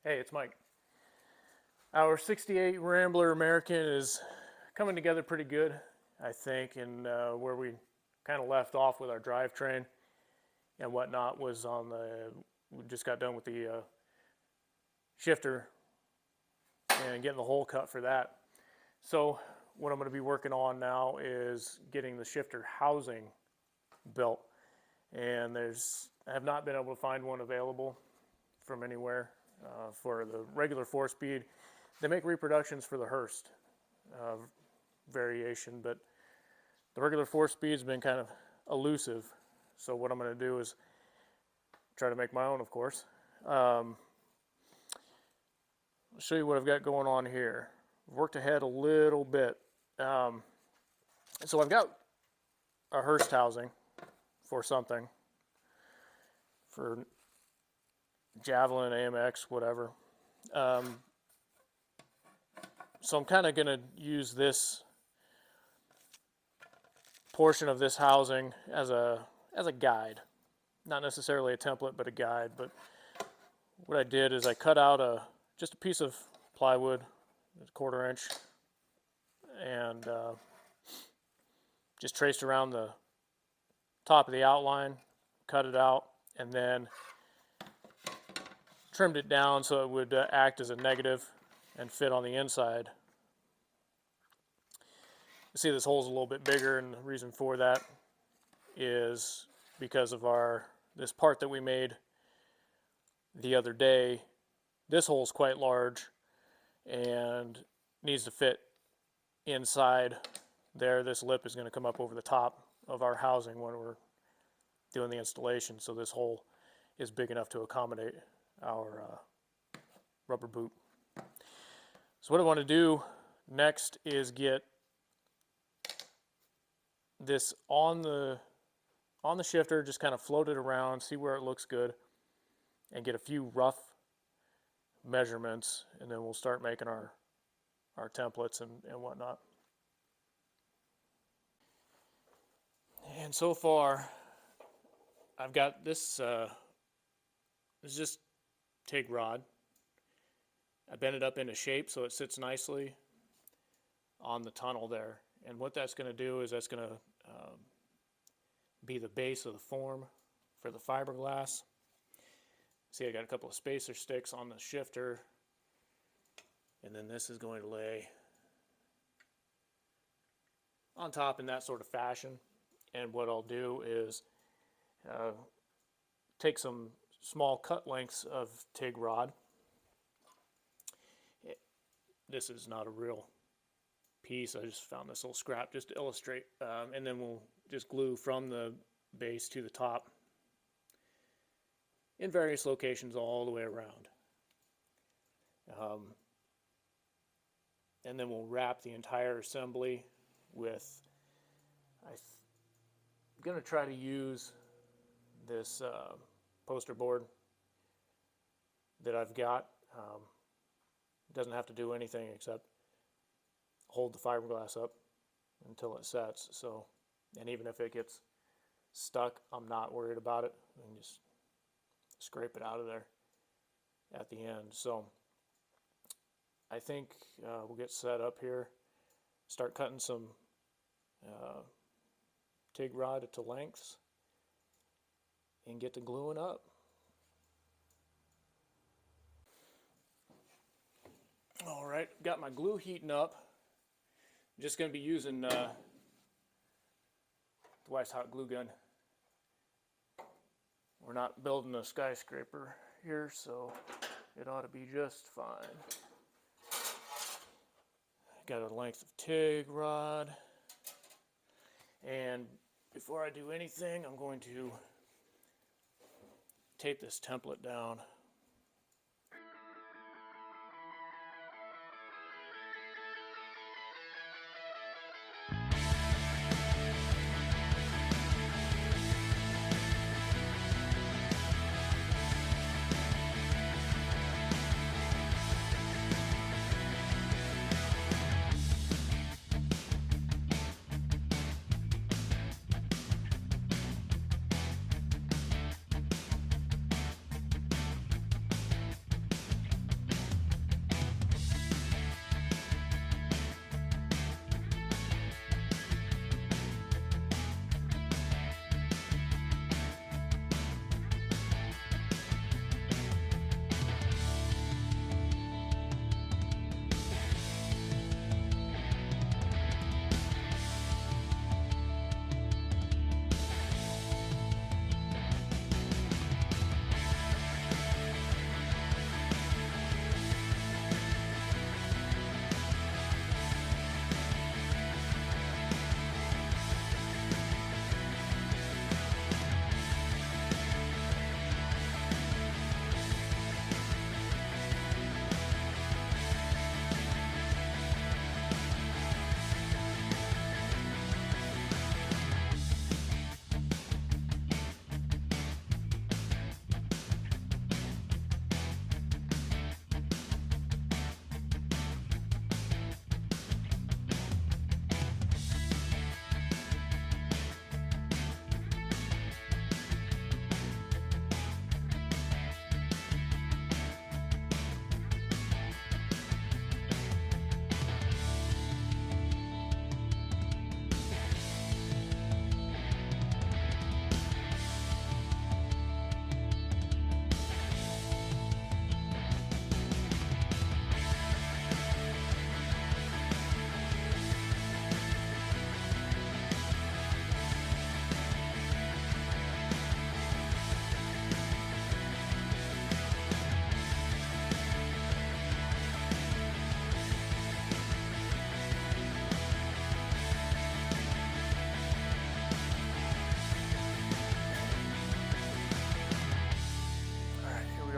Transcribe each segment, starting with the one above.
Hey, it's Mike. Our 68 Rambler American is coming together pretty good, I think, and where we kind of left off with our drivetrain and whatnot was on we just got done with the shifter and getting the hole cut for that. So what I'm going to be working on now is getting the shifter housing built, and I have not been able to find one available from anywhere. For the regular 4-speed, they make reproductions for the Hurst variation, but the regular 4-speed's been kind of elusive. So what I'm going to do is try to make my own, of course. I'll show you what I've got going on here. I've worked ahead a little bit. So I've got a Hurst housing for something, for Javelin, AMX, whatever. So I'm kind of going to use this portion of this housing as a guide. Not necessarily a template, but a guide. But what I did is I cut out just a piece of plywood, a 1/4 inch, and just traced around the top of the outline, cut it out, and then trimmed it down so it would act as a negative and fit on the inside. You see this hole's a little bit bigger, and the reason for that is because of this part that we made the other day. This hole's quite large and needs to fit inside there. This lip is going to come up over the top of our housing when we're doing the installation, so this hole is big enough to accommodate our rubber boot. So what I want to do next is get this on the shifter, just kind of float it around, see where it looks good, and get a few rough measurements, and then we'll start making our templates and whatnot. And so far, I've got this. It's just TIG rod. I bent it up into shape so it sits nicely on the tunnel there. And what that's going to do is that's going to be the base of the form for the fiberglass. See, I got a couple of spacer sticks on the shifter, and then this is going to lay on top in that sort of fashion. And what I'll do is take some small cut lengths of TIG rod. This is not a real piece. I just found this little scrap just to illustrate. And then we'll just glue from the base to the top in various locations all the way around. And then we'll wrap the entire assembly with, I'm going to try to use this poster board that I've got. It doesn't have to do anything except hold the fiberglass up until it sets. So, and even if it gets stuck, I'm not worried about it. I can just scrape it out of there at the end. So I think we'll get set up here, start cutting some TIG rod to lengths, and get to gluing up. All right, got my glue heating up. I'm just going to be using the wife's hot glue gun. We're not building a skyscraper here, so it ought to be just fine. Got a length of TIG rod. And before I do anything, I'm going to tape this template down.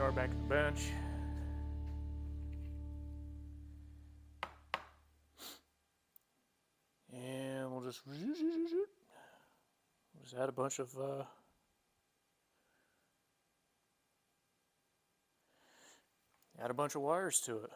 car back at the bench. And we'll just add a bunch of wires to it.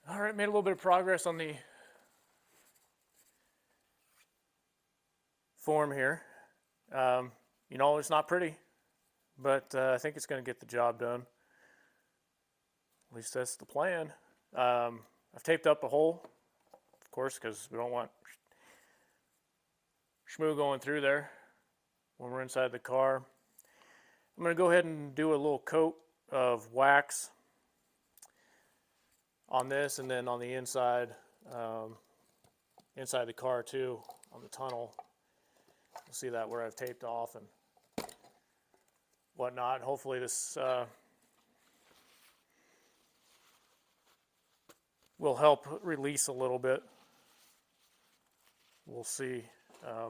All right, made a little bit of progress on the form here. You know, it's not pretty, but I think it's going to get the job done. At least that's the plan. I've taped up a hole, of course, because we don't want schmoo going through there when we're inside the car. I'm going to go ahead and do a little coat of wax on this, and then on the inside the car too, on the tunnel. You'll see that where I've taped off and whatnot. Hopefully this will help release a little bit. We'll see. I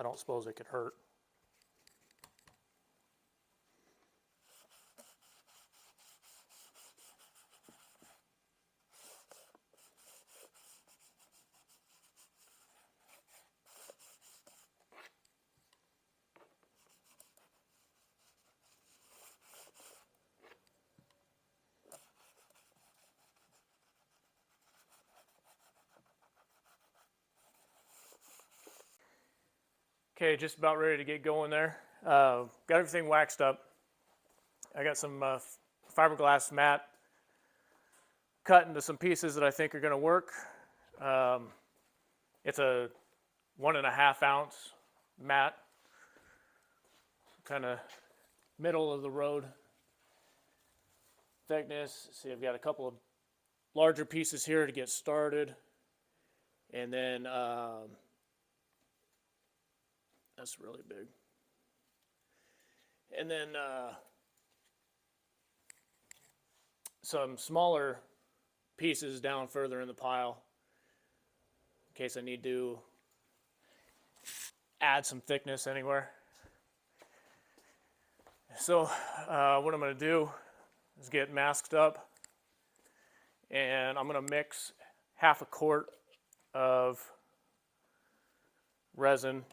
don't suppose it could hurt. Okay, just about ready to get going there. Got everything waxed up. I got some fiberglass mat cut into some pieces that I think are going to work. It's a 1.5 ounce mat, kind of middle of the road thickness. See, I've got a couple of larger pieces here to get started, and then that's really big. And then some smaller pieces down further in the pile in case I need to add some thickness anywhere. So what I'm going to do is get masked up, and I'm going to mix half a quart of resin.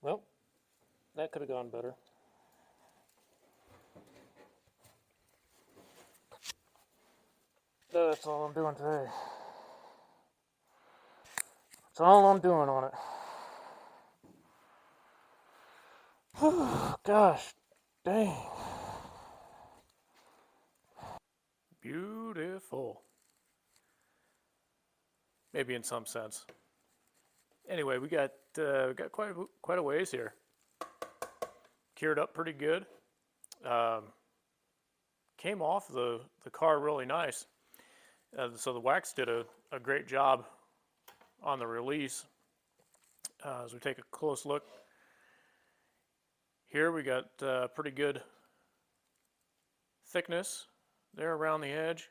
Well, that could have gone better. That's all I'm doing today. That's all I'm doing on it. Gosh, dang. Beautiful. Maybe in some sense. Anyway, we got quite a ways here. Cured up pretty good. Came off the car really nice. So the wax did a great job on the release. As we take a close look here, we got pretty good thickness there around the edge.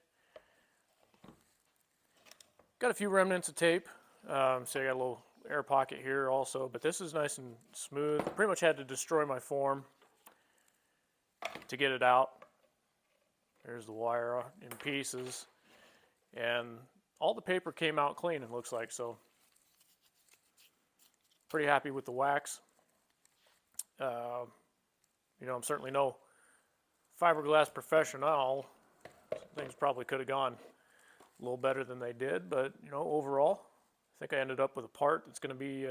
Got a few remnants of tape. So I got a little air pocket here also, but this is nice and smooth. Pretty much had to destroy my form to get it out. There's the wire in pieces, and all the paper came out clean, it looks like, so pretty happy with the wax. You know, I'm certainly no fiberglass professional. Things probably could have gone a little better than they did, but you know, overall, I think I ended up with a part that's going to be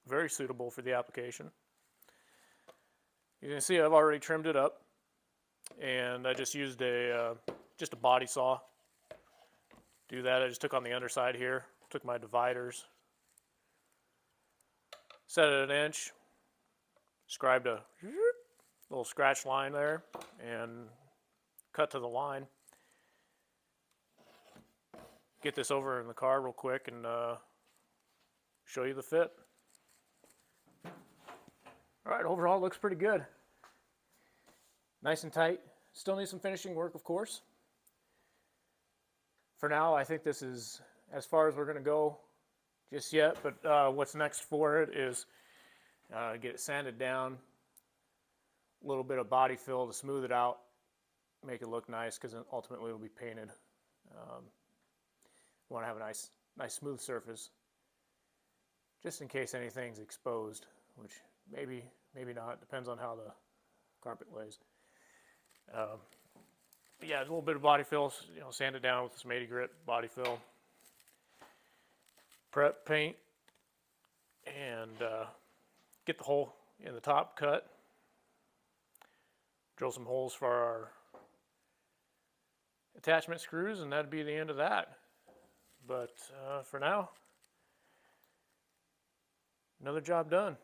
very suitable for the application. You can see I've already trimmed it up, and I just used just a body saw. Do that. I just took on the underside here, took my dividers, set it at 1 inch, scribed a little scratch line there, and cut to the line. Get this over in the car real quick and show you the fit. All right, overall it looks pretty good. Nice and tight. Still needs some finishing work, of course. For now, I think this is as far as we're going to go just yet, but what's next for it is get it sanded down, a little bit of body fill to smooth it out, make it look nice, because ultimately it'll be painted. Want to have a nice smooth surface, just in case anything's exposed, which maybe not. Depends on how the carpet lays. But yeah, a little bit of body fill, you know, sand it down with some 80 grit body fill. Prep paint, and get the hole in the top cut. Drill some holes for our attachment screws, and that'd be the end of that. But for now, another job done.